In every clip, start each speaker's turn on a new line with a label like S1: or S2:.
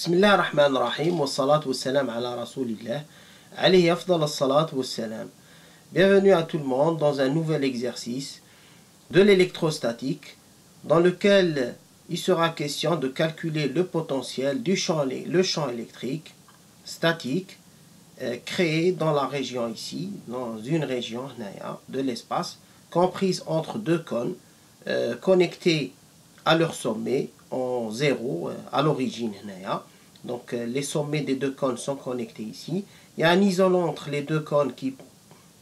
S1: Bismillah ar-Rahman ar-Rahim, wa salatu wa salam ala Rasulillah, alayhi afdal as-salat wa salam. Bienvenue à tout le monde dans un nouvel exercice de l'électrostatique dans lequel il sera question de calculer le potentiel du champ électrique statique créé dans la région ici, dans une région de l'espace, comprise entre deux cônes connectés à leur sommet en zéro à l'origine. Donc les sommets des deux cônes sont connectés ici. Il y a un isolant entre les deux cônes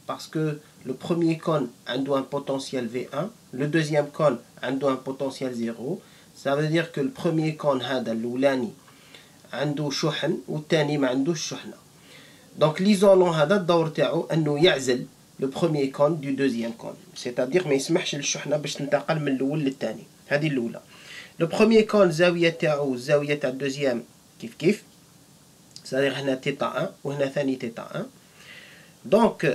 S1: parce que le premier cône a un potentiel V1, le deuxième cône a un potentiel 0. Ça veut dire que le premier cône هذا الأولاني عنده شحن والثاني ما عندوش شحنة. Donc l'isolant هذا الدور تاعو انه يعزل le premier cône du deuxième cône. C'est-à-dire ما يسمحش للشحنة باش تنتقل من الأول للثاني. هذه الأولى. Le premier cône الزاوية تاعو الزاوية تاع الدوزيام كيف c'est-à-dire هنا تيتا 1 وهنا ثاني تيتا 1. Donc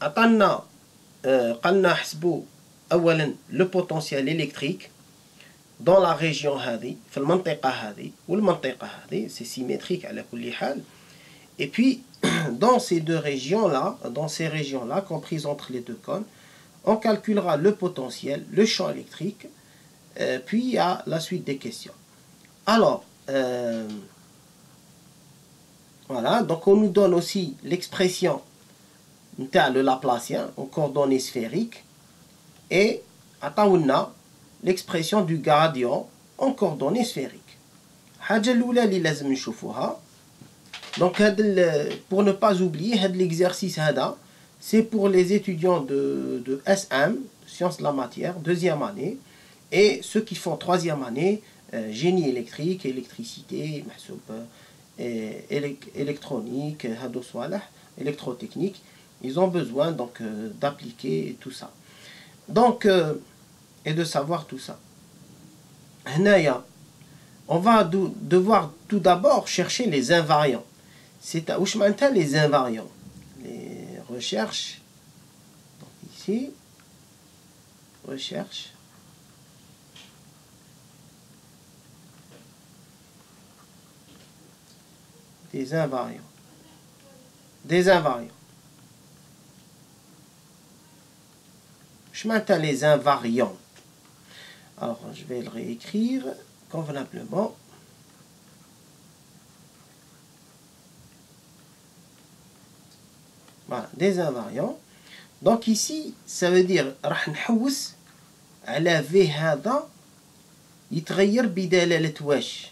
S1: عطانا قالنا حسبوا اولا le potentiel électrique dans la région هذه في المنطقة هذه والمنطقة هذه c'est symétrique على كل حال. Et puis dans ces deux régions là, dans ces régions là comprises entre les deux cônes, on calculera le potentiel, le champ électrique, puis il y a la suite des questions. Alors voilà, donc on nous donne aussi l'expression le Laplacien en coordonnées sphériques et عطاونا l'expression du gradient en coordonnées sphériques. الحاجة الأولى اللي لازم نشوفوها. Donc pour ne pas oublier هذا l'exercice هذا c'est pour les étudiants de SM, sciences de la matière, deuxième année, et ceux qui font troisième année, génie électrique, électricité, électronique, هادو صوالح, électrotechnique. Ils ont besoin donc d'appliquer tout ça. Donc, et de savoir tout ça. On va devoir tout d'abord chercher les invariants. C'est à Oushmanta les invariants. Les recherches. Donc ici, recherche. Des invariants. Des invariants. Je m'attends les invariants. Alors, je vais le réécrire convenablement. Voilà, des invariants. Donc ici, ça veut dire راح نحوس على V هذا يتغير بدلالة واش.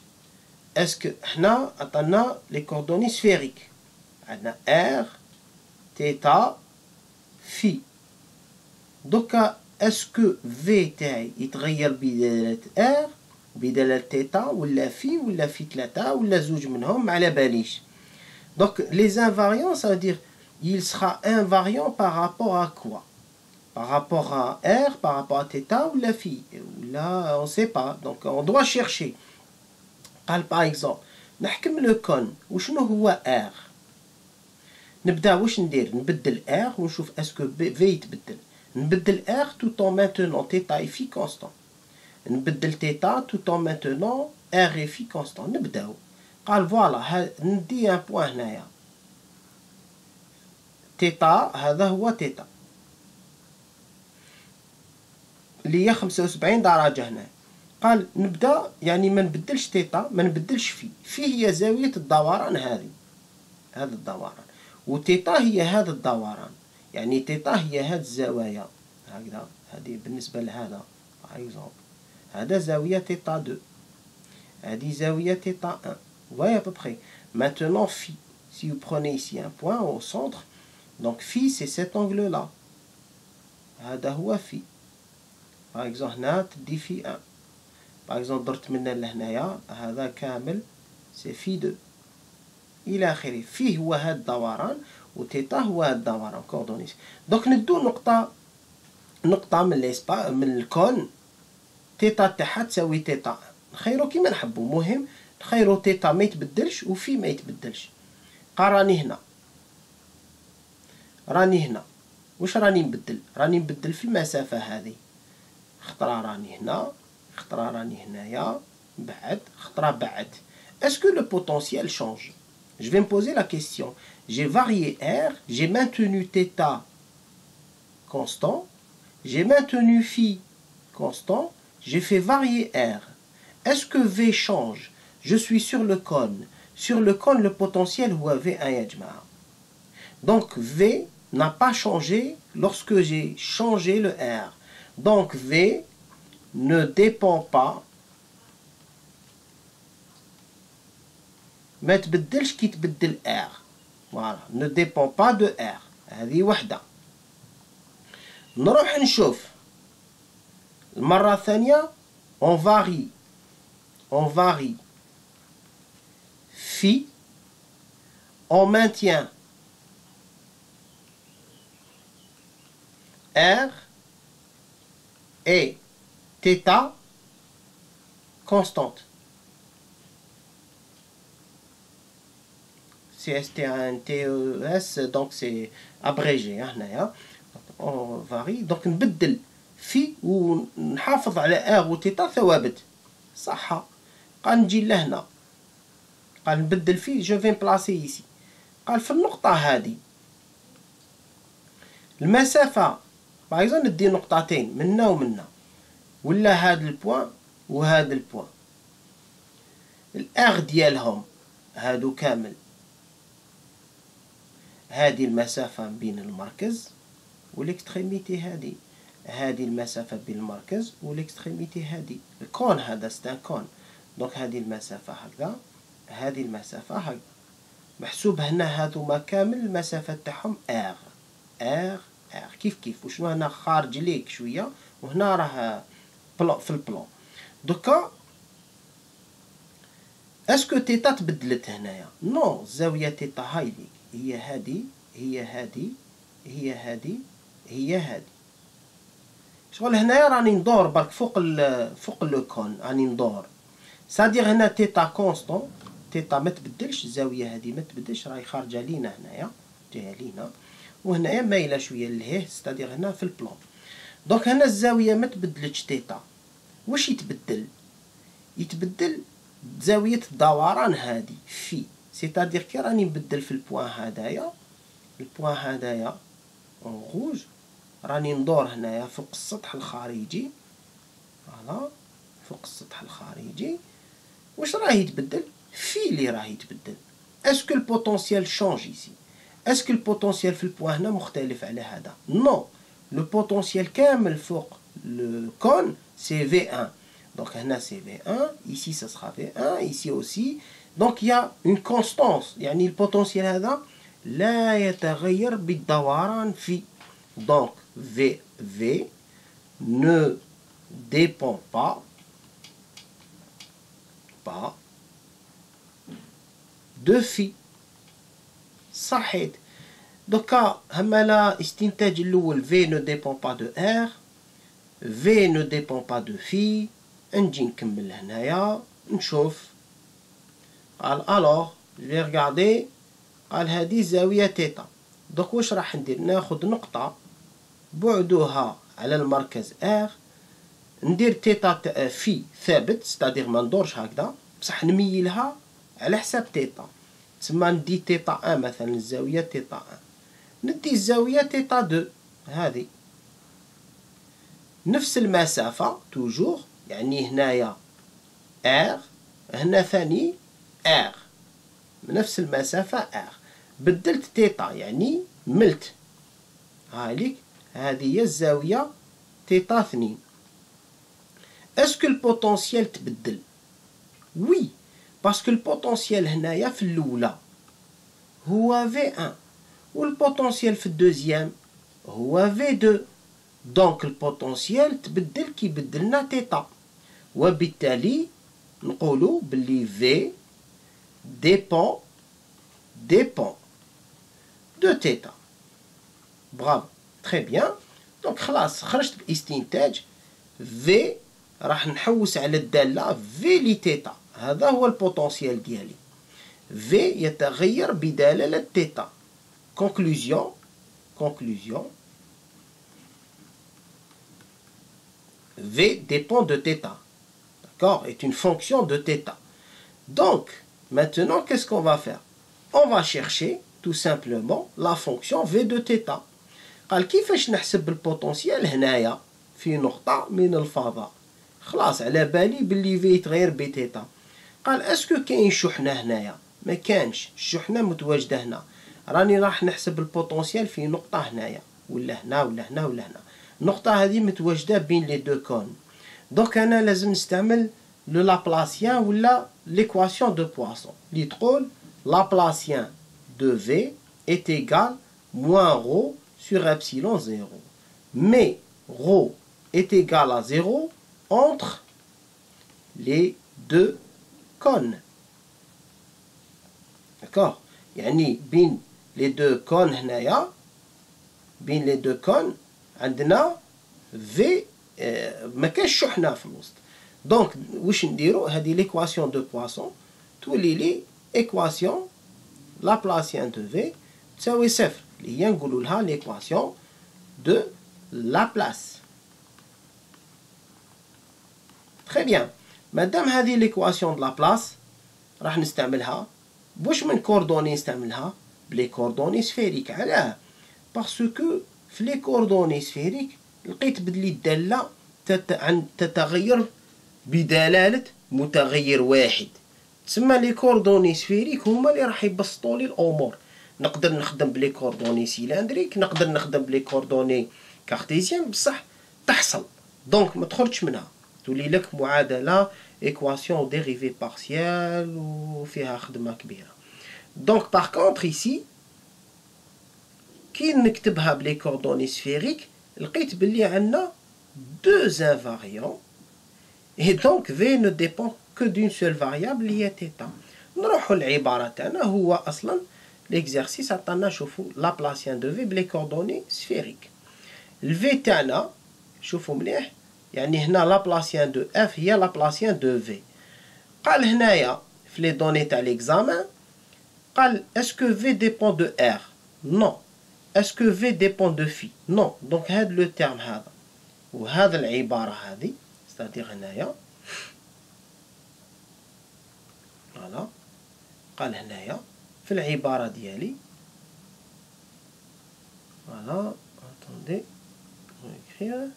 S1: Est-ce que احنا عطانا les coordonnées sphériques. عندنا R, θ, phi. Donc, est-ce que V تاعي يتغير بدلالة R بدلالة θ ولا phi ولا phi 3 ولا زوج منهم ما على باليش. Donc les invariants ça veut dire il sera invariant par rapport à quoi? Par rapport à R, par rapport à θ ou la phi? Là on ne sait pas, donc on doit chercher. Par exemple نحكم le cône وشنو هو R. نبدا واش ندير نبدل R ونشوف est-ce que V يتبدل. نبدل R tout en maintenant θ et phi constant. نبدل θ tout en maintenant R et phi constant. نبداو. قال فوالا ندي ان بوان هنايا. θ هذا هو θ. اللي هي 75 درجة هنا. قال نبدا يعني ما نبدلش θ ما نبدلش phi. phi هي زاوية الدوران هذه. هذا الدوران. وθ هي هذا الدوران. يعني θ هي هذه الزوايا هكذا هذه بالنسبة لهذا par exemple هذا زاوية θ 2 هذه زاوية θ 1. Vous voyez à peu près. Maintenant phi, si vous prenez ici un point au centre, donc phi c'est cet angle là. هذا هو phi. Par exemple هنا تدي phi 1. Par exemple درت منا لهنايا هذا كامل c'est phi 2 إلى آخره. phi هو هذا الدوران وثيتا هو هذا الدوران كوردونيس. دونك ندو نقطة من الكون ثيتا تاعها تساوي ثيتا. نخيرو كيما نحبو. مهم نخيرو ثيتا ما يتبدلش وفي ما يتبدلش. راني هنا واش راني نبدل؟ راني نبدل في المسافة هذه. خطرة راني هنا، خطرة راني هنايا، بعد خطرة بعد. est-ce que le potentiel change? Je vais me poser la question. J'ai varié R, j'ai maintenu θ constant, j'ai maintenu phi constant, j'ai fait varier R. Est-ce que V change? Je suis sur le cône. Sur le cône, le potentiel est V1 يا جماعة. Donc V n'a pas changé lorsque j'ai changé le R. Donc V ne dépend pas. ما تبدلش كي تبدل R. Voilà, ne dépend pas de R. هذه وحدة. نروح نشوف المرة الثانية on varie phi, on maintient R et θ constante. CSTANTES, donc c'est abrégé. On varie, donc نبدل في ونحافظ على R و θ ثوابت. صح. قال نجي لهنا. قال نبدل فيه جو فين بلاسي ici. قال في النقطة هذه المسافة باغ اكزومبل ندي نقطتين منا ومنا ولا هاد البوان وهاد البوان الار ديالهم هادو كامل هذه المسافة بين المركز والاكستريميتي هذه المسافة بين المركز والاكستريميتي هذه الكون هذا ستان كون دونك هذه المسافة هكذا هذه المسافة هكذا محسوب هنا هذوما كامل المسافة تاعهم ار كيف وشنو هنا خارج ليك شوية وهنا راه في البلان دوكا اسكو تيتا تبدلت هنايا نو الزاوية تيتا هاي هي هذه شغل هنايا راني ندور برك فوق لو كون راني ندور سادير هنا تيتا كونستون تيتا ما تبدلش الزاويه هذه ما تبدلش راهي خارجه لينا هنايا جايه لينا وهنايا مايله شويه للهيه سادير هنا في البلان دونك هنا الزاويه ما تبدلتش تيتا واش يتبدل زاويه الدوران هذه في سيتادير كي راني نبدل في البوان هدايا اون روج راني ندور هنايا فوق السطح الخارجي فوالا فوق السطح الخارجي واش راه يتبدل في اللي راه يتبدل اسكو البوتونسيال شونج ايسي اسكو البوتونسيال في البوان هنا مختلف على هذا نو لو بوتونسيال كامل فوق لو كون سي في 1 دونك هنا سي في 1 ici ça sera V1 ici aussi donc il y a une constance يعني البوتونسيال هذا لا يتغير بالدوران في donc V ne dépend pas de phi صحيت دوكا همالا استنتاج الاول V ne dépend pas de R V ne dépend pas de phi نجي نكمل هنايا نشوف قال الوغ جي ريغاردي قال هذه زاوية تيتا دوك واش راح ندير ناخد نقطة بعدها على المركز R ندير تيتا في ثابت ستادير ما ندورش هكذا بصح نميلها على حساب تيتا تسمى ندي تيتا 1 مثلا الزاوية تيتا 1 ندي الزاوية تيتا 2 هذه نفس المسافة توجور يعني هنايا R هنا ثاني R نفس المسافة R بدلت تيتا يعني ملت هاليك هذه هي الزاوية تيتا 2 اسكو البوتونسيال تبدل وي باسكو البوتونسيال هنايا في الاولى هو V1 والبوتونسيال في الدوزيام هو V2 دونك البوتونسيال تبدل كي بدلنا تيتا وبالتالي نقولوا باللي V dépend de θ. برافو تري بيان دونك خلاص خرجت باستنتاج V راح نحوس على الدالة V لث هذا هو البوتنسيال ديالي V يتغير بدلالة θ. conclusion V dépend de θ, d'accord, est une fonction de θ. Donc Maintenant, qu'est-ce qu'on va faire? On va chercher tout simplement la fonction v de θ. قال كيفاش نحسب البوتنسيال هنايا في نقطة من الفضاء؟ خلاص على بالي باللي في يتغير بثيتا. قال اسكو كاين شحنة هنايا؟ ما كانش، الشحنة متواجدة هنا. راني راح نحسب البوتنسيال في نقطة هنايا ولا هنا ولا هنا ولا هنا. النقطة هذه متواجدة بين لي دو كون. دونك أنا لازم نستعمل لو لابلاسيان ولا l'équation de Poisson اللي تقول Laplacien de V est égal moins ρ sur epsilon 0. Mais ρ est égal à 0 entre les deux cônes. D'accord? يعني بين les deux cônes هنايا بين les deux cônes عندنا V ما كاش شحنة في الوسط. دونك واش نديرو؟ هذه ليكواسيون دو بواسون تولي لي ايكواسيون لابلاسيان دو في تساوي صفر اللي هي نقولوا لها ليكواسيون دو لابلاس. تري بيان. مادام هذه ليكواسيون دو لابلاس راح نستعملها بوش من كوردوني نستعملها بلي كوردوني سفيريك. علاه؟ باسكو في لي كوردوني سفيريك لقيت بلي الدالة تتغير بدلالة متغير واحد. تسمى لي كوردوني سفيريك هما اللي راح يبسطوا لي الامور. نقدر نخدم بلي كوردوني سيلندريك، نقدر نخدم بلي كوردوني كارتيزيان، بصح تحصل. دونك ما تخرجش منها، تولي لك معادلة ايكواسيون ديريفي بارسيال وفيها خدمة كبيرة. دونك باغ كونطخ ايسي كي نكتبها بلي كوردوني سفيريك لقيت بلي عندنا deux invariants et donc V ne dépend que d'une seule variable اللي هي θ. نروحوا للعبارة تاعنا. هو أصلا l'exercice عطانا شوفوا لابلاسيان دو في بلي كوردوني سفيريك. الفي تاعنا شوفوا مليح، يعني هنا لابلاسيان دو اف هي لابلاسيان دو في. قال هنايا في لي دوني تاع ليكزامان قال اسكو في ديبون دو ار؟ نو. اسكو في ديبون دو في؟ نو. دونك هاد لو تيرم هذا وهذا العبارة هذه ستادير هنايا فوالا. قال هنايا في العبارة ديالي فوالا اتوندي نكريها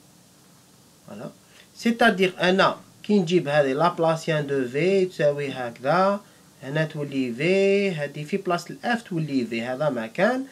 S1: فوالا سيتادير أنا كي نجيب هذه لابلاسيان دو في تساوي هكذا، هنا تولي في، هذه في بلاصة الاف تولي في، هذا مكان.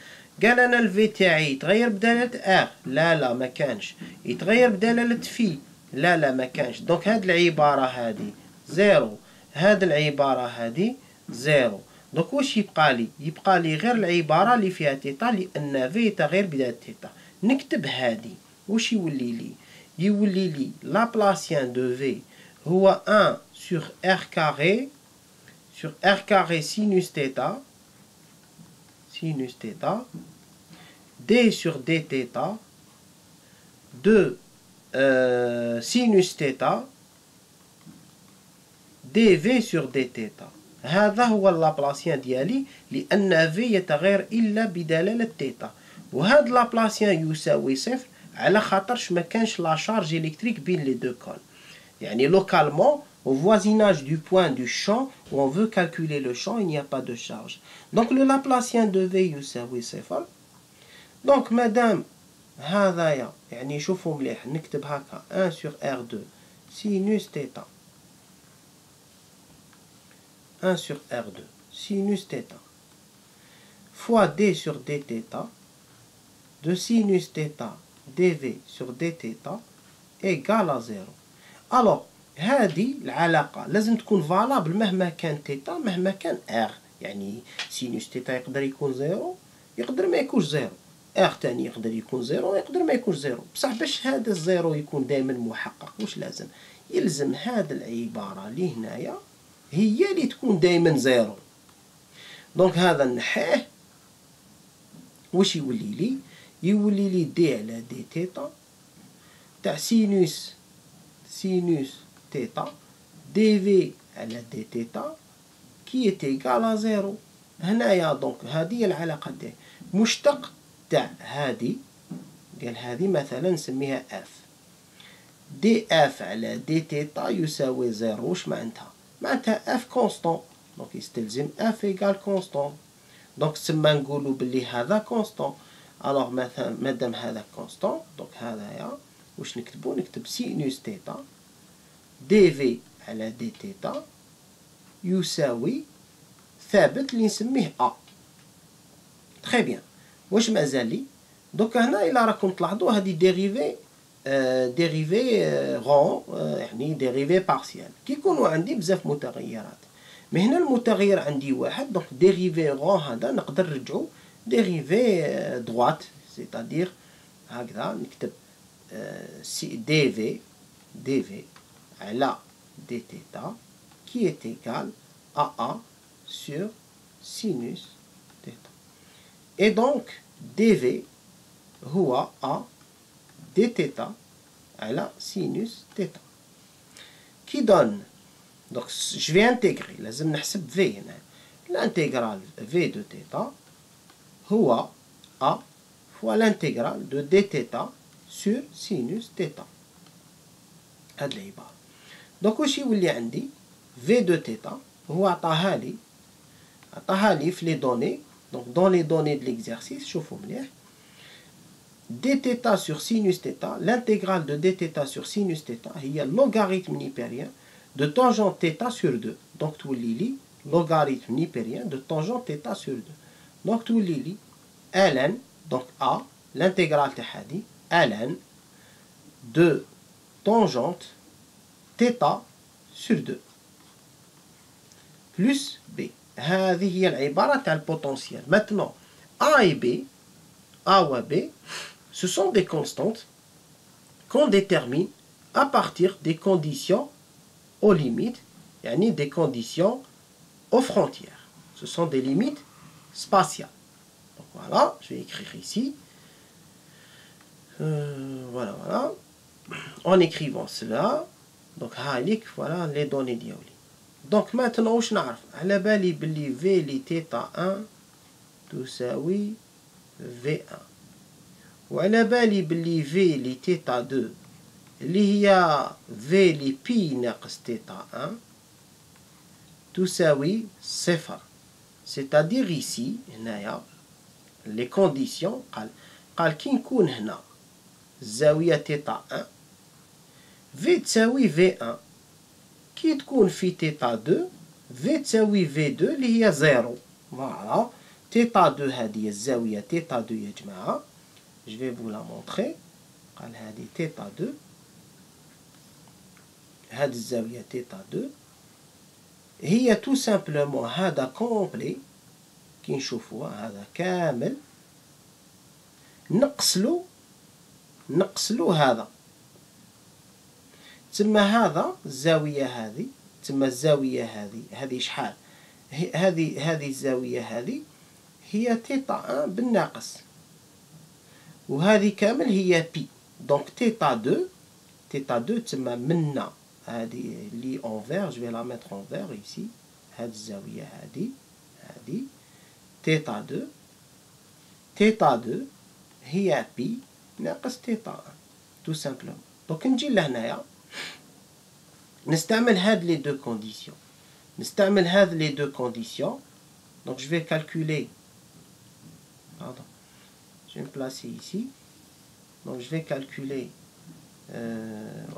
S1: قال انا الفي تاعي يتغير بدلالة ار، لا ما كانش. يتغير بدلالة في، لا ما كانش. دونك هاد العبارة هادي زيرو، هاد العبارة هادي زيرو. دونك واش يبقى لي؟ يبقى لي غير العبارة اللي فيها تيتا لأن في يتغير بدلالة تيتا. نكتب هادي واش يولي لي؟ يولي لي لابلاسيان دو في هو 1 sur r carré sur r carré sinus θ d sur dθ de sinus θ dv sur dθ. هذا هو اللابلاسيان ديالي لأن في يتغير إلا بدلالة تيتا. وهذا لابلاسيان يساوي صفر على خاطرش ما كانش لا شارج إلكتريك بين لي دو كون. يعني localement au voisinage du point du champ où on veut calculer le champ, il n'y a pas de charge. Donc le Laplacien de V يساوي صفر. Donc مادام هذايا يعني شوفوا مليح نكتب هكا 1 sur R2 sinus θ 1 sur R2 sinus θ fois d sur dθ de sinus θ dv sur dθ égale à 0. Alors هذه العلاقة لازم تكون فالابل مهما كان تيتا مهما كان ار. يعني سينوس تيتا يقدر يكون زيرو يقدر ما يكونش زيرو، ار تاني يقدر يكون زيرو يقدر ما يكونش زيرو. بصح باش هذا الزيرو يكون دائما محقق واش لازم؟ يلزم هذا العبارة اللي هنايا هي اللي تكون دائما زيرو. دونك هذا نحيه واش يولي لي؟ يولي لي دي على دي تيتا تاع سينوس θ dv على دي تيتا كي يتيكال زيرو. هنايا دونك هذه العلاقة تاعي مشتق تاع هذه، قال هذه مثلا نسميها اف دي اف على دي تيتا يساوي زيرو. واش معناتها؟ معناتها اف كونستون دونك يستلزم اف ايكال كونستون. دونك تسمى نقولوا بلي هذا كونستون. الوغ مثلا مادام هذا كونستون دونك هذايا واش نكتبو؟ نكتب سينوس تيتا دي في على دي تيتا يساوي ثابت اللي نسميه ا. تري بيان. واش مازال لي؟ دوك هنا الا راكم تلاحظوا هذه ديريفي غون يعني ديريفي بارسيال كيكونوا عندي بزاف متغيرات. مي هنا المتغير عندي واحد دونك ديريفي غون هذا نقدر نرجعو ديريفي droite c'est-à-dire هكذا نكتب دي في على دي تيتا qui est égal à A sur sinus θ. Et donc dV هو A d θ على sinus θ qui donne. Donc je vais intégrer, لازم نحسب V هنا. L'intégrale V de θ هو A fois l'intégrale de dθ sur sinus θ. هاد العبارة. دونك واش يولي عندي؟ V de θ هو عطاها لي في لي دوني. دونك دون لي دوني de l'exercice شوفوا مليح dθ sur sinus θ. L'intégrale de dθ sur sinus θ هي logarithme nipérien de tangente θ sur 2. دونك تولي لي logarithme nipérien de tangente θ sur 2. دونك تولي لي ln donc A l'intégrale تاع هادي ln de tangente θ sur 2 plus B. هذه هي العبارة تاع البوتنسيال. Maintenant A et B, A ou B, ce sont des constantes qu'on détermine à partir des conditions aux limites, يعني des conditions aux frontières. Ce sont des limites spatiales. Donc voilà, je vais écrire ici. Voilà. En écrivant cela, donc voilà les données ديالي. Donc maintenant واش نعرف؟ على بالي بلي في لي تيتا 1 تساوي V1 وعلى بالي بلي في لي تيتا 2 اللي هي في لي بي ناقص تيتا 1 تساوي صفر. c'est-à-dire ici هنايا les conditions قال كي نكون هنا الزاوية تيتا 1 في تساوي V1 كي تكون في تيتا 2 في تساوي V2 اللي هي 0. فوالا تيتا 2 هذه الزاوية تيتا 2 يا جماعة. je vais vous la montrer. قال هذه تيتا 2 هذه الزاوية تيتا 2 هي tout simplement هذا كومبلي كي نشوفوها هذا كامل نقصلو هذا. تسمى هذا الزاوية هذه تسمى الزاوية هذه شحال؟ هذه الزاوية هذه هي تيتا 1 بالناقص وهذه كامل هي بي. دونك تيتا 2 تسمى منا هذه اللي انفير جو في لا ميتر انفير ايسي. هذه الزاوية هذه تيتا 2 هي بي ناقص تيتا 1 تو سامبلومون. دونك نجي لهنايا نستعمل هاد لي دو كونديسيون. Donc je vais calculer. Pardon. Je vais me placer ici. Donc je vais calculer.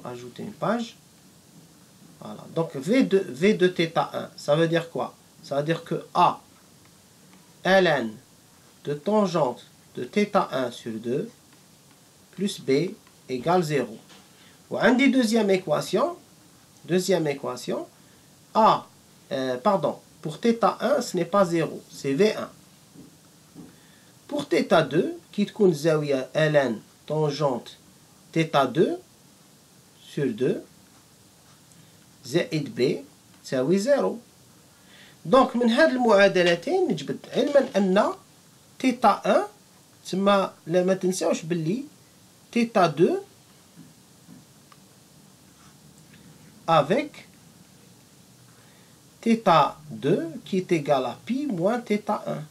S1: Ajouter une page. Voilà. Donc V de θ1, ça veut dire quoi? Ça veut dire que A ln de tangente de θ1 sur 2 plus B égale 0. Ou un des deuxième équation, A, pardon, pour θ1 ce n'est pas 0, c'est V1. Pour θ2 qui تكون زاوية ln tangente θ2 sur 2 زائد B تساوي 0. دونك من هاد المعادلتين نجبد علما أن θ1 تسمى ما تنساوش باللي θ2 avec θ2 qui est égal à pi moins θ1.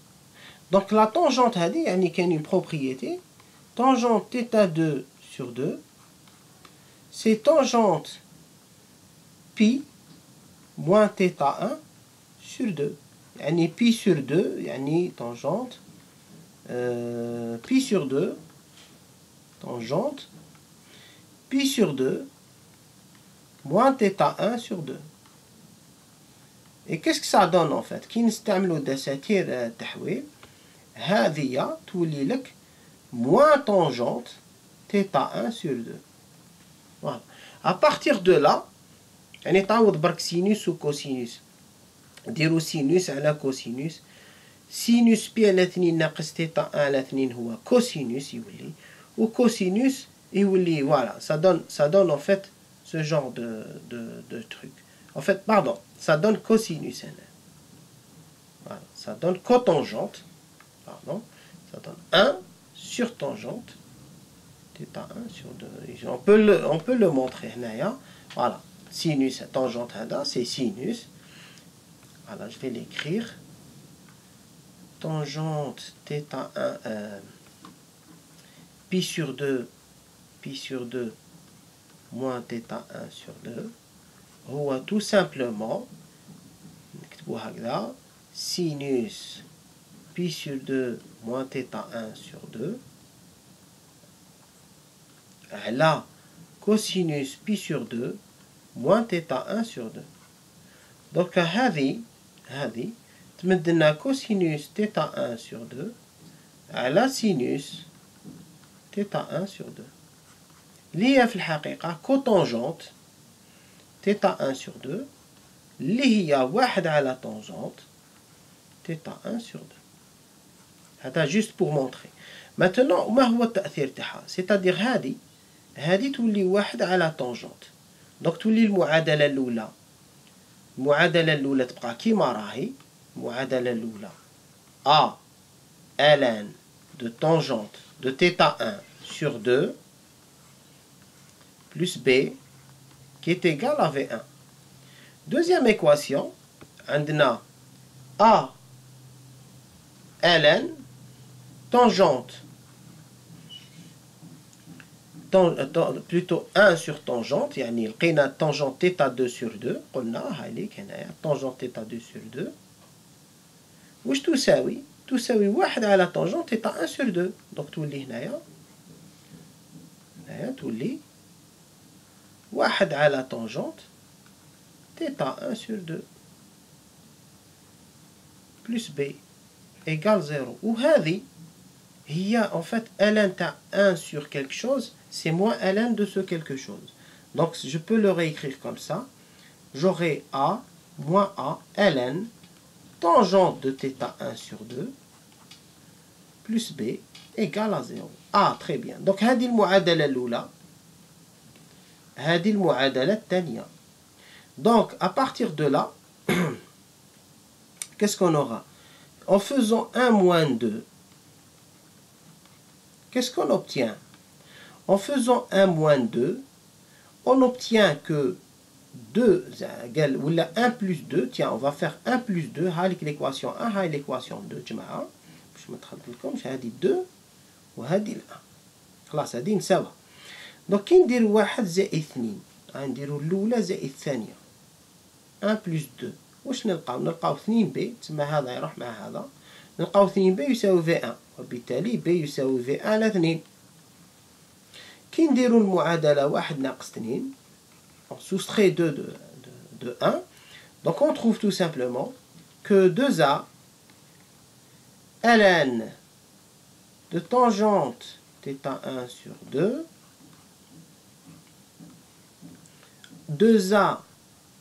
S1: Donc la tangente هذه يعني كاين une propriété tangente θ2 sur 2 c'est tangente pi moins θ1 sur 2. يعني pi sur 2 يعني tangente pi sur 2 tangente pi sur 2 moins θ 1 sur 2. Et qu'est-ce que ça donne en fait؟ كي نستعملوا دساتير التحويل هذه تولي لك moins tangente θ 1 sur 2. Voilà. À partir de là يعني تعوض برك سينوس وكوسينوس ديروا سينوس على كوسينوس سينوس بي على 2 ناقص θ 1 على 2 هو كوسينوس يولي وكوسينوس يولي voilà ça donne en fait ce genre de truc. En fait, pardon, ça donne cosinus. Voilà, ça donne cotangente. Pardon, ça donne 1 sur tangente. θ 1 sur 2. On peut le montrer. Voilà, sinus, tangente, c'est sinus. Voilà, je vais l'écrire. Tangente θ 1 pi sur 2 moins θ 1 sur 2 هو tout simplement نكتبو هكذا sinus pi sur 2 moins θ 1 sur 2 على cosinus pi sur 2 moins θ 1 sur 2. donc هذه تمد لنا cosinus θ 1 sur 2 على sinus θ 1 sur 2 اللي هي في الحقيقة كوتانجونت θ 1 sur 2 اللي هي 1 على tangente θ 1 sur 2. هذا juste pour montrer. Maintenant ما هو التأثير تاعها؟ c'est-à-dire هذه تولي 1 على tangente. donc تولي المعادلة الأولى تبقى كيما راهي. المعادلة الأولى A ln de tangente de θ 1 sur 2 plus B qui est égal à V1. Deuxième équation, on a A ln tangente, plutôt 1 sur tangente, يعني لقينا tangente θ 2 sur 2, قلنا هاي هنايا tangente θ 2 sur 2. واش تساوي؟ تساوي 1 على tangente θ 1 sur 2. donc تولي هنايا تولي 1 على tangente θ 1 sur 2 plus B égale 0. وهذه هي en fait ln تاع 1 sur quelque chose, c'est moins ln de ce quelque chose. donc je peux le réécrire comme ça. J'aurai A moins A ln tangente de θ 1 sur 2 plus B égale à 0. Ah, très bien. donc هذه المعادلة الأولى. هذه المعادلة الثانية. donc à partir de là qu'est-ce qu'on aura? En faisant 1 moins 2, qu'est-ce qu'on obtient? En faisant 1 moins 2, on obtient que 2 égale, ou 1 plus 2, tiens, on va faire 1 plus 2, هذه l'équation 1, هذه l'équation 2, جماعة. باش ما تخلطلكمش هذه 2 وهذه 1. خلاص هذه نساوها. donc كي نديرو 1 زائد 2 غنديرو الأولى زائد الثانية 1 plus 2. واش نلقاو؟ نلقاو 2 بي، تسمى هذا يروح مع هذا، نلقاو 2 بي يساوي في 1، وبالتالي بي يساوي في 1 على 2. كي نديرو المعادلة 1 ناقص 2 on soustrait 2 de 1, donc on trouve tout simplement que 2A ln de tangente θ 1 sur 2 2A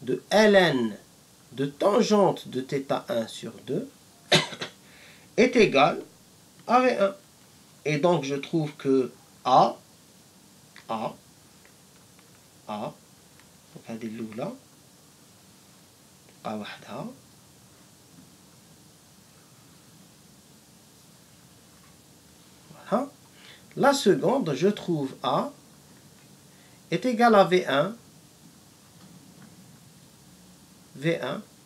S1: de ln de tangente de θ 1 sur 2 est égal à V1. Et donc je trouve que A هذه الأولى تبقى وحدها voilà. La seconde, je trouve A est égal à V1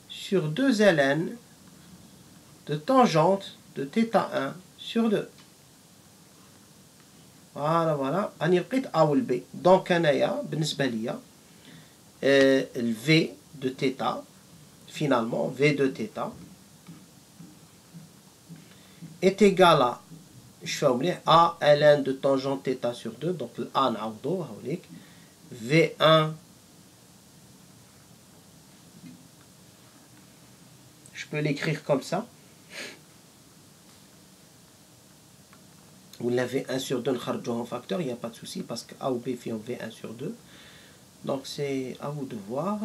S1: sur 2 ln de tangente de θ 1 sur 2. voilà راني لقيت A و B. donc أنايا بالنسبة ليا ال V de θ finalement V de θ est égal à A ln de tangente θ sur 2, donc A نعوضو هاوليك V1, je peux l'écrire comme ça, vous l'avez 1 sur 2 en facteur, il n'y a pas de souci parce que A ou B fait V1 sur 2, donc c'est à vous de voir.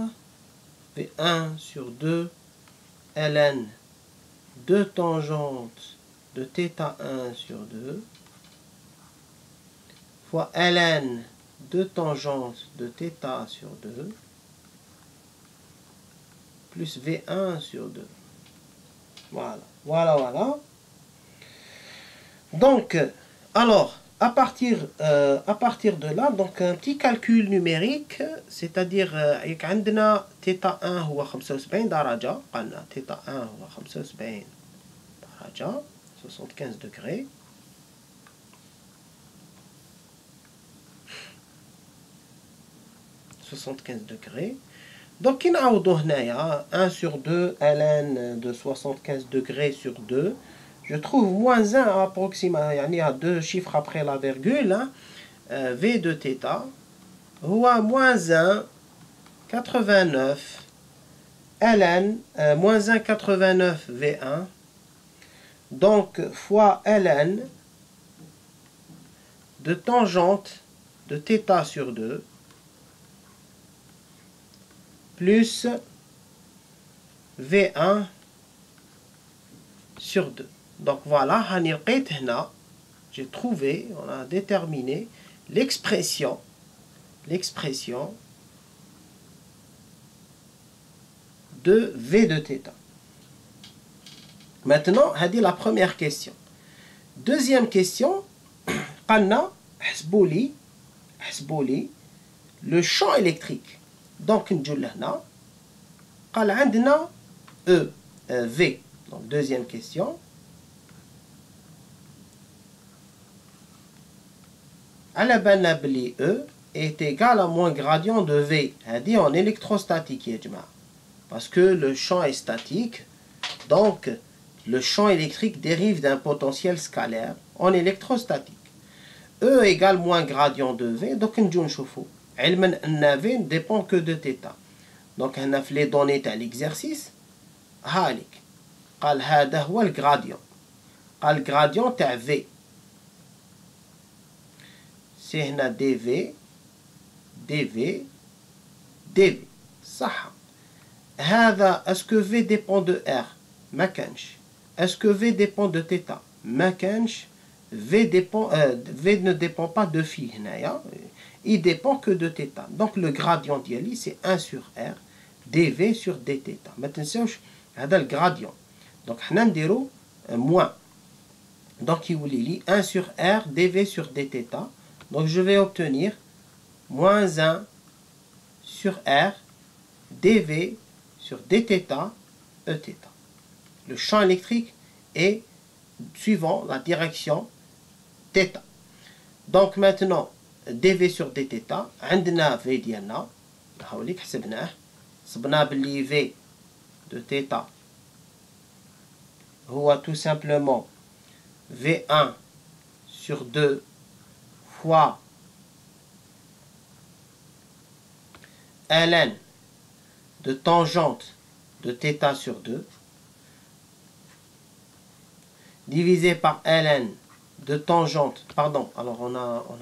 S1: V1 sur 2 ln de tangente de θ1 sur 2 fois ln de tangente de θ sur 2 plus V1 sur 2. Voilà, voilà, voilà. Donc, alors, à partir de là, donc un petit calcul numérique, c'est-à-dire عندنا θ1 هو 75 درجة، قلنا θ1 هو 75 درجة 75 degrés. Donc, il y a 1 sur 2 ln de 75 degrés sur 2. Je trouve moins 1 approximativement, il y a deux chiffres après la virgule, hein. V de θ, هو moins 1, 89, ln, moins 1, 89 V1, donc fois ln de tangente de θ sur 2, plus V1 sur 2. Donc voilà, j'ai trouvé, on a déterminé l'expression de V de θ. Maintenant, c'est la première question. Deuxième question, قلنا حسبوا لي le champ électrique. Donc نجو لهنا قال عندنا V. Donc deuxième question. على بالنا بلي E est égal à moins gradient de V. هذه en électrostatique يا جماعة. Parce que le champ est statique, donc le champ électrique dérive d'un potentiel scalaire en électrostatique. E égale moins gradient de V, donc نجو نشوفو. علما أن V ne dépend que de θ. Donc هنا في les données تاع l'exercice هالك قال هذا هو الجراديون. قال gradient تاع V. C'est هنا dV صح. هذا est-ce que V dépend de R؟ ما كانش. Est-ce que V dépend de θ؟ ما كانش. V ne dépend pas de phi هنايا. Il dépend que de θ. Donc le gradient ديالي c'est 1 sur R dV sur dθ. ما تنساوش هذا الجراديون. Donc حنا نديرو moins. Donc يولي لي 1 sur R dV sur dθ. Donc je vais obtenir moins 1 sur R dV sur dθ Eθ. Le champ électrique est suivant la direction θ. Donc maintenant dV sur dθ عندنا V ديالنا هاوليك حسبناه صبنا باللي V de θ هو tout simplement V1 sur 2 fois ln de tangente de θ sur 2 divisé par ln de tangente, pardon, alors on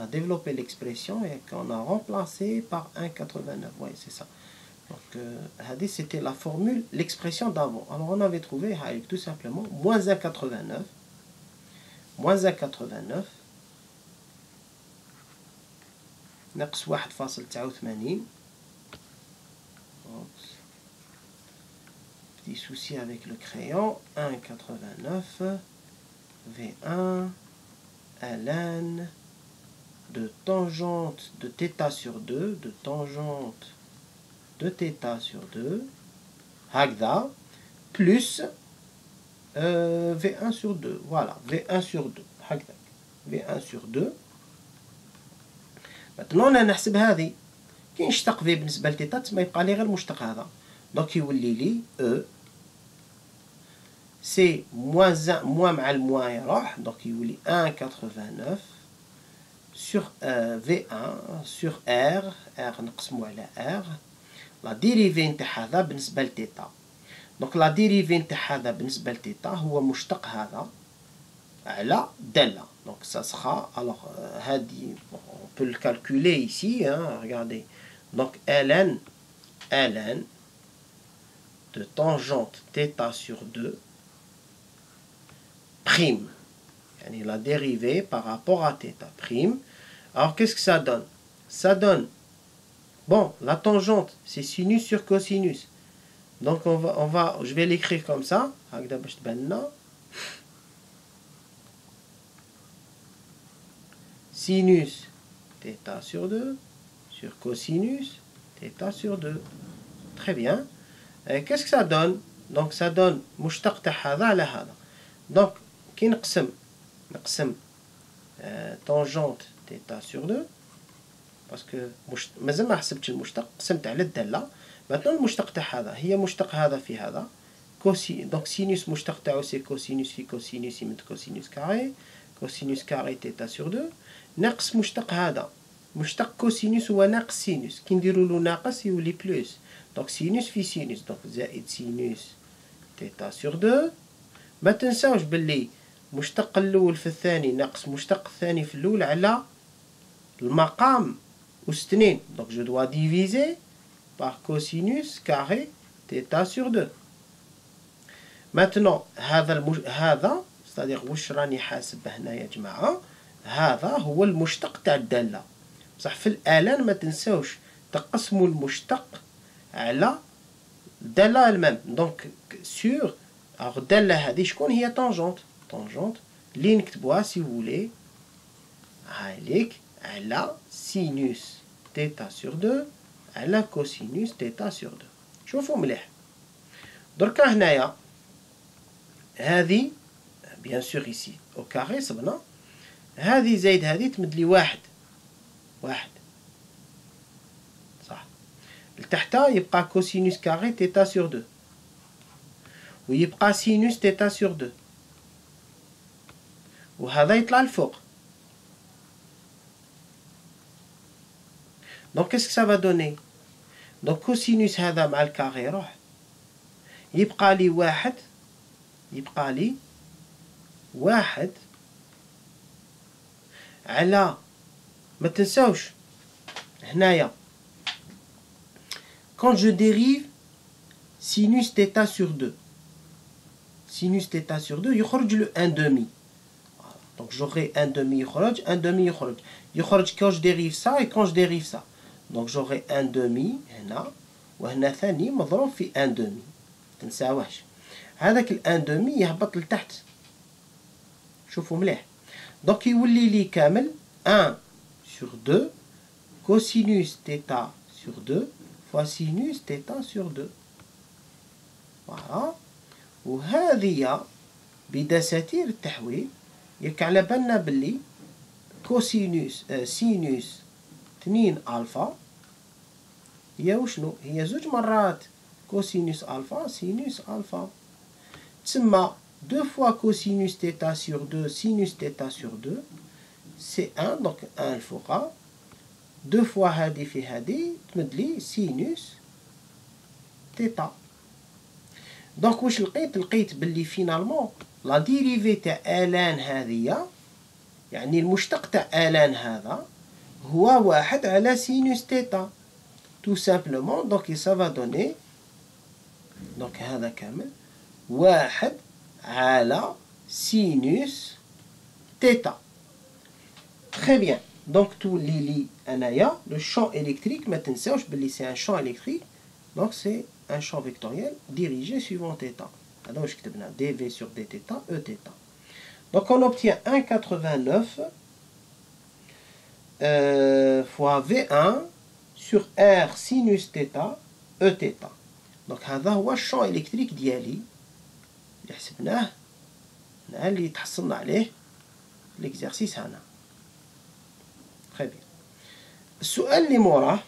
S1: a développé l'expression et qu'on a remplacé par 1,89, oui c'est ça. Donc c'était la formule, l'expression d'avant. Alors on avait trouvé tout simplement moins 1,89 ناقص 1,89. Petit souci avec le crayon. 1,89 V1 ln de tangente de θ sur 2, de tangente de θ sur 2, هكذا, plus V1 sur 2. Voilà, V1 sur 2. هكذا, V1 sur 2. Maintenant, on نحسب هذه. كي نشتق V بالنسبة لثيتا تسمى يبقى لي غير المشتق هذا. دونك يولي لي E سي موان مع الموان يروح دونك يولي 1,89 sur V1 sur R نقسمو على R لا ديريفي نتاع هذا بالنسبة لتيتا دونك لا ديريفي نتاع هذا بالنسبة لتيتا هو مشتق هذا على دالة دونك ça sera alors هادي on peut le calculer ici regardez donc ln de tangente θ sur 2 prime يعني la dérivée par rapport à θ prime. Alors qu'est-ce que ça donne? Ça donne, bon, la tangente c'est sinus sur cosinus, donc je vais l'écrire comme ça, sinus θ sur 2 sur cosinus θ sur 2. Très bien. Qu'est-ce que ça donne? Donc ça donne مشتق تاع هذا على هذا. Donc كي نقسم tangente θ sur 2 parce que مازال ما حسبتش المشتق قسمت على الدالة. maintenant المشتق تاع هذا هي مشتق هذا في هذا كوسي دونك سينوس مشتق تاعو سي كوسينوس في كوسينوس يمد كوسينوس كاري θ sur 2 ناقص مشتق هذا مشتق كوسينوس هو ناقص سينوس كي نديرو له ناقص يولي بلوس دونك سينوس في سينوس دونك زائد سينوس θ sur 2. ما تنساوش باللي مشتق الاول في الثاني ناقص مشتق الثاني في الاول على المقام أس 2 دونك جو دوا ديفيزي بار كوسينوس كاري θ sur 2. maintenant هذا ستادير واش راني حاسب هنا يا جماعه هذا هو المشتق تاع الداله بصح في الآلان ما تنساوش تقسموا المشتق على الداله المام دونك سور alors الداله هذه شكون هي طونجونت اللي نكتبوها سي فولي هايليك على سينوس θ sur 2 على كوسينوس θ sur 2. شوفوا مليح دركا هنايا هذه بيان سور ايسي او كاري صبنا هذه زايد هذه تمد لي واحد صح لتحتها يبقى كوسينوس كاري θ sur 2 ويبقى سينوس θ sur 2 وهذا يطلع الفوق. donc qu'est-ce que ça va donner? donc كوسينوس هذا مع الكاري يروح يبقى لي واحد على ما تنساوش هنايا quand je dérive sinus θ sur 2 يخرج له 1 demi donc j'aurai 1 demi يخرج quand je dérive ça et quand je dérive ça donc j'aurai 1 demi هنا وهنا ثاني مضروب في 1 demi تنساوهش هذاك ال 1 demi يهبط لتحت شوفوا مليح donc يولي لي كامل 1 sur 2 cosinus θ sur 2 fois sinus θ sur 2 voilà. وهذه بدساتير التحويل ياك على بالنا باللي كوسينوس سينوس 2 ألفا هي وشنو هي 2 مرات كوسينوس ألفا سينوس ألفا تسمى 2 fois cosinus θ sur 2 sinus θ sur 2 c'est 1 donc 1 الفوقها 2 fois هذه في هذه تمد لي سينوس θ. دونك واش لقيت باللي فينالمون لا ديريفي تاع الان هذه يعني المشتق تاع الان هذا هو 1 على سينوس θ tout simplement donc ça va donner donc هذا كامل 1 على سينوس θ. très bien donc تولي لي انايا لو champ électrique ما تنساوش باللي سي ان champ électrique donc c'est un champ vectoriel dirigé suivant θ. Alors je كتبنا dv sur dθ eθ. donc on obtient 1,89 fois V1 sur R sinus θ eθ. donc هذا هو الشون الكتريك ديالي اللي حسبناه اللي تحصلنا عليه ليكزارسيس هنا. très bien. السؤال اللي موراه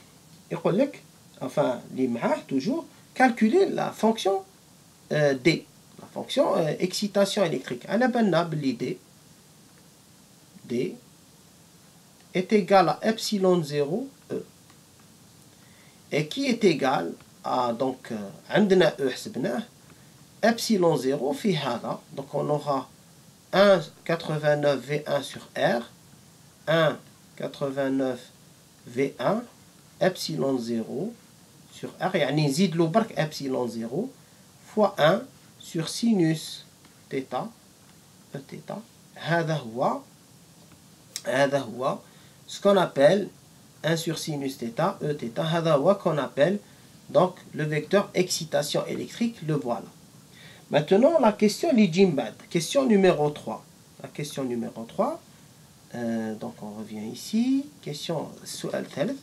S1: يقول لك enfin اللي معاه toujours calculer la fonction D, la fonction excitation électrique. On a باللي D est égal à epsilon 0 E, et qui est égal à, donc عندنا E حسبناه, epsilon 0 في هذا, donc on aura 1,89 V1 sur R, 1,89 V1 epsilon 0 sur R, يعني نزيد له برك epsilon 0 fois 1 sur sinus θ E θ. هذا هو ce qu'on appelle 1 sur sinus θ E θ. هذا هو qu'on appelle donc le vecteur excitation électrique. Le voilà. Maintenant la question l'Ijimbad, question numéro 3. La question numéro 3, donc on revient ici, question Su'al Thalith.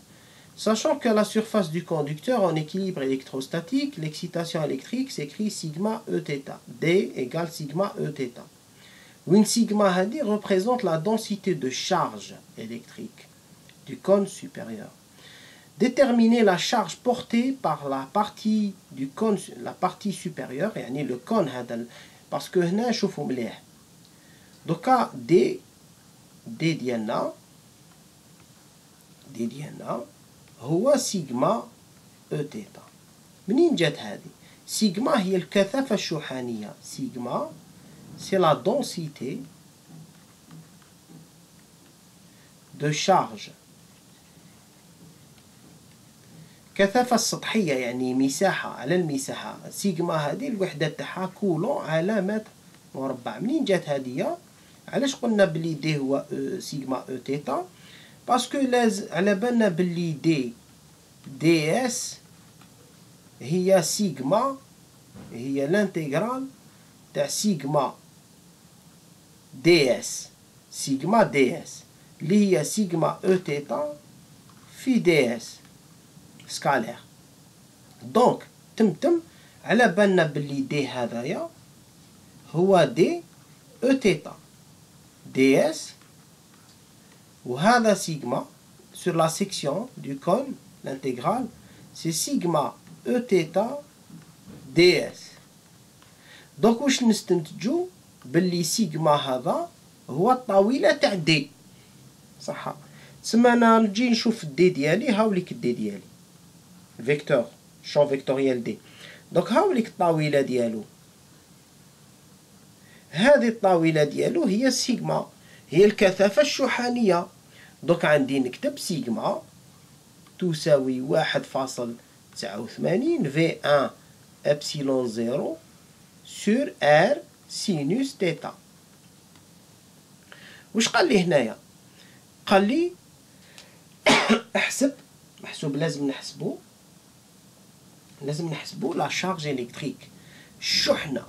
S1: Sachant que la surface du conducteur en équilibre électrostatique, l'excitation électrique s'écrit sigma E θ. D égale sigma E θ. Où une sigma hadi représente la densité de charge électrique du cône supérieur. Déterminer la charge portée par la partie du cône, la partie supérieure, يعني le cône هذا, parce que هنا نشوفوا مليح. دوكا دي ديالنا هو سيجما او تيتا. منين جات هذه؟ سيجما هي الكثافة الشحانية. سيجما c'est la densité de charge. كثافة السطحية يعني مساحة على المساحة. سيجما هذه الوحدة تاعها كولون على متر مربع. منين جات هذه؟ علاش قلنا بلي دي هو سيجما او تيتا؟ باسكو على بالنا بلي دي اس هي سيجما، هي الانتجرال تاع سيجما دي اس، سيجما دي اس اللي هي سيجما او تيتا في دي اس سكالير. دونك تمتم على بالنا بلي دي هذايا هو دي او تيتا دي اس، وهذا سيجما sur la section du cône, l'intégrale, c'est sigma E θ ds. donc واش نستنتجو؟ باللي سيجما هذا هو الطاولة تاع دي. صح. تسمى انا نجي نشوف الدي ديالي، هاوليك الدي ديالي فيكتور شون فيكتوريال دي. دونك هاوليك الطاولة ديالو، هذه الطاولة ديالو هي السيجما، هي الكثافة الشحانية. دونك عندي نكتب سيجما تساوي 1,89 V1 epsilon 0 sur R sinus θ. واش قال لي هنايا؟ قال لي احسب محسوب، لازم نحسبو لا شارج الكتريك، الشحنة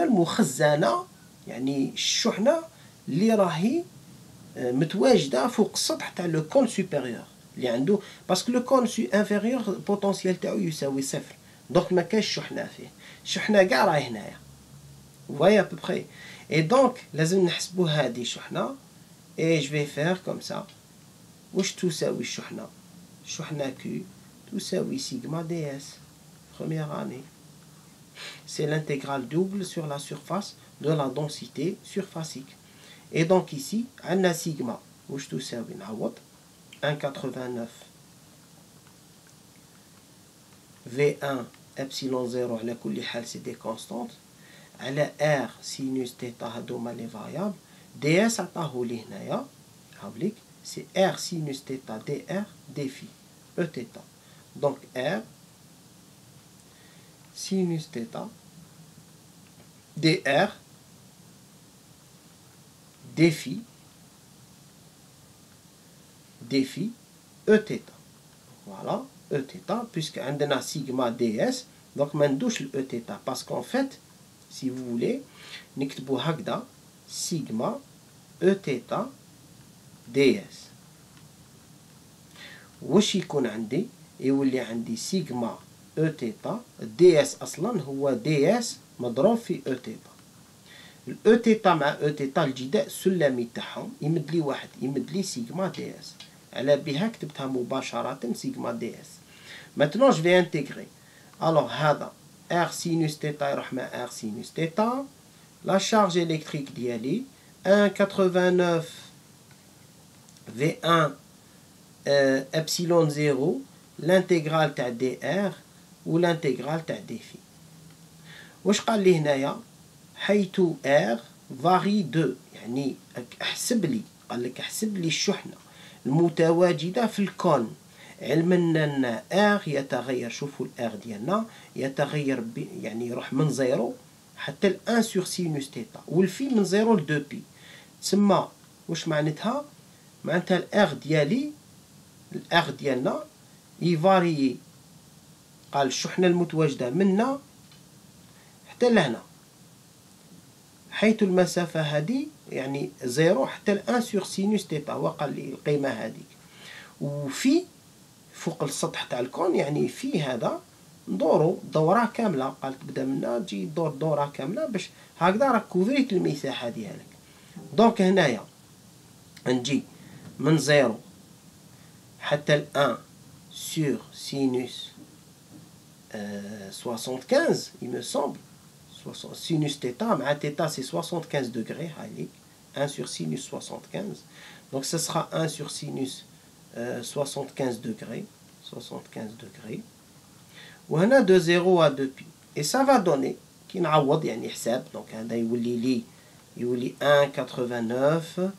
S1: المخزنة، يعني الشحنة اللي راهي متواجدة فوق السطح تاع لو كون سوبيريور اللي عنده، باسكو لو كون انفيريور البوتونسيال تاعو يساوي صفر. دونك ما كاينش شحنة فيه، الشحنة كاع راهي هنايا. فوايا بوبخي. اي دونك لازم نحسبو هادي شحنة. اي جو في فير كوم سا. واش تساوي الشحنة؟ الشحنة كيو تساوي سيجما دي اس première année. C'est l'intégrale double sur la surface de la densité surfacique. Et donc ici, on a sigma, où je te sers 1,89 V1 epsilon 0 على كل حال c'est des constantes على R sinus θ هذوما les variables. ds عطاه لي هنايا هاوليك c'est R sinus θ dr d phi E θ. donc R sinus θ dr d phi E θ. voilà E θ puisque عندنا sigma ds. donc ما ندوش ل E θ parce qu'en fait si vous voulez نكتبو هكذا sigma E θ ds. واش يكون عندي؟ يولي عندي سيجما E θ ds اصلا هو ds مضروب في E θ. ال E θ مع E θ الجداء السلمي تاعهم يمد لي واحد، يمد لي سيجما دي اس. على بها كتبتها مباشرة سيجما دي اس. Maintenant je vais intégrer. Alors, هذا R sinus θ يروح مع R sinus θ. La charge électrique ديالي 1,89 V1 epsilon 0 l'intégrale تاع dr و l'intégrale تاع d phi. واش قال لي هنايا؟ حيث R varie de، يعني احسب لي، قال لك احسب لي الشحنة المتواجدة في الكون، علما أن R يتغير. شوفوا الR ديالنا يتغير يعني يروح من 0 حتى ل 1 sur sinus θ، والفي من 0 ل 2 بي. تسمى واش معناتها؟ معناتها الR ديالي، الR ديالنا يفاريي، قال الشحنة المتواجدة منا حتى لهنا، حيث المسافة هذه يعني 0 حتى ل 1 sur sinus θ، هو قال لي القيمة هذيك. وفي فوق السطح تاع الكون، يعني في هذا ندورو دورة كاملة، قال تبدا منا تجي دور دورة كاملة باش هكذا راك كوفريت المساحة ديالك. دونك هنايا نجي من 0 حتى ل 1 sur sinus 75 il me semble. Sinus θ مع θ c'est 75 degrés, 1 sur sinus 75. Donc ce sera 1 sur sinus 75 degrés. 75 degrés. وهنا de 0 à 2 pi. Et ça va donner كي نعوض يعني حساب. Donc هذا يولي لي يولي 1,89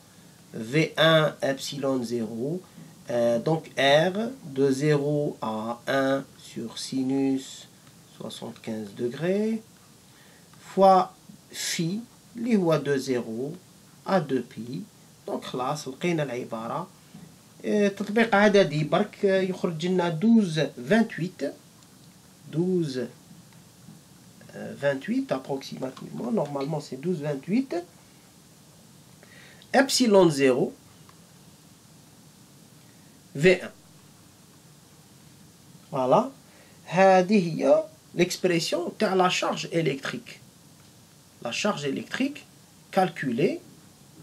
S1: V1 epsilon 0. Donc R de 0 à 1 sur sinus 75 degrés fois phi اللي هو de 0 à 2 pi. Donc خلاص لقينا العبارة. تطبيق عددي برك يخرج لنا 12 28 approximativement. Normalement c'est 12,28 epsilon 0 V1. Voilà. هذه هي l'expression تاع la charge électrique. La charge électrique calculée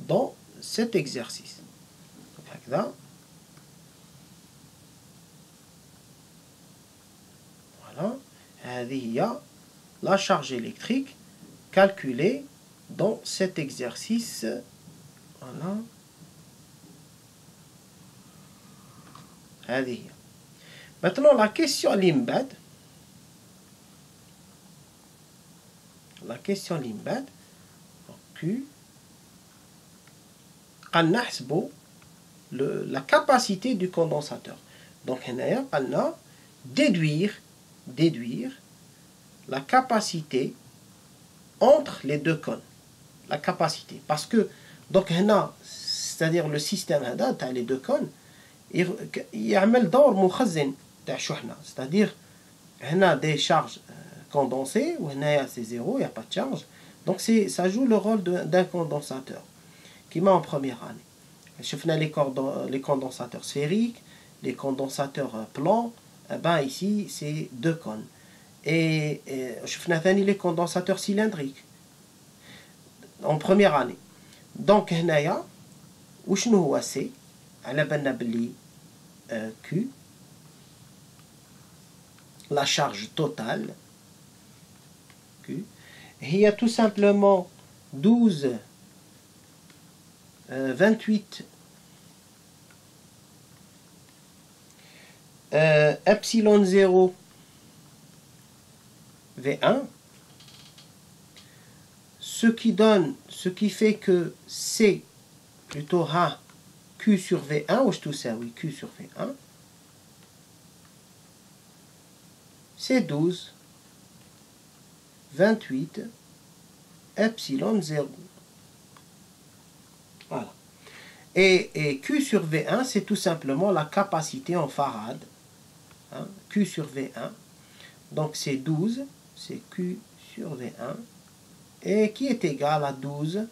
S1: dans cet exercice. هكذا. Voilà. هذه هي la charge électrique calculée dans cet exercice. Voilà. هذه هي. Maintenant la question اللي من بعد. La question اللي من بعد. Q. قال نحسبوا la capacité du condensateur. Donc هنايا قالنا déduire la capacité entre les deux cônes. La capacité. Parce que, donc, c'est-à-dire le système تاع les deux cônes, يعمل دور مخزن تاع شحنة. C'est-à-dire, هنا des charges condensées, وهنايا c'est 0, il n'y a pas de charge. Donc, ça joue le rôle d'un condensateur. Qui m'a en première année. شفنا les condensateurs sphériques, les condensateurs plans. Ben ici, c'est deux cônes. Et شفنا ثاني les condensateurs cylindriques en première année. Donc هنايا وشنو هو C؟ على بالنا بلي Q la charge totale Q هي tout simplement 28 epsilon 0 V1, ce qui fait que C plutôt A Q sur V1, ou tout ça, oui, Q sur V1, c'est 12, 28, epsilon 0. Voilà. Et Q sur V1, c'est tout simplement la capacité en farad. Hein, Q sur V1. Donc c'est 12, c'est Q sur V1. Et qui est égal à 12,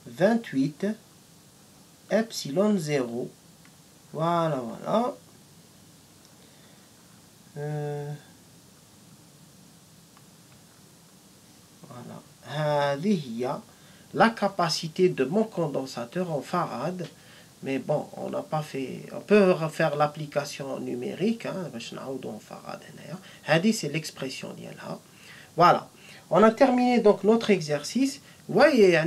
S1: 28, epsilon 0. Voilà, voilà. Voilà. هذه هي la capacité de mon condensateur en farad. mais bon, on n'a pas fait. On peut faire l'application numérique. C'est l'expression. Voilà. On a terminé donc notre exercice. Vous voyez,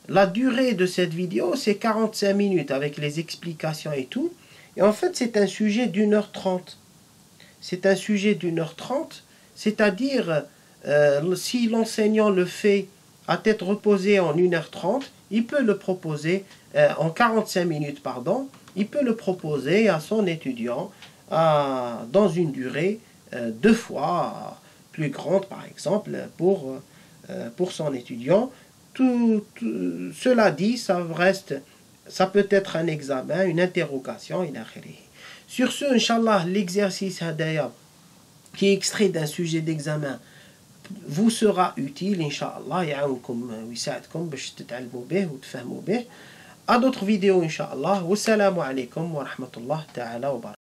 S1: la durée de cette vidéo, c'est 45 minutes avec les explications et tout. Et en fait, c'est un sujet d'1h30. C'est un sujet d'1h30, c'est-à-dire, si l'enseignant le fait à tête reposée en 1h30, il peut le proposer, en 45 minutes, pardon, il peut le proposer à son étudiant dans une durée 2 fois plus grande, par exemple, pour son étudiant. Cela dit, ça peut être un examen, une interrogation, il a créé. Sur ce, Inch'Allah, l'exercice hadaya, qui est extrait d'un sujet d'examen, vous sera utile, Inch'Allah, à d'autres vidéos, Inch'Allah. Wassalamu alaikum wa rahmatullah ta'ala wa barakatuh.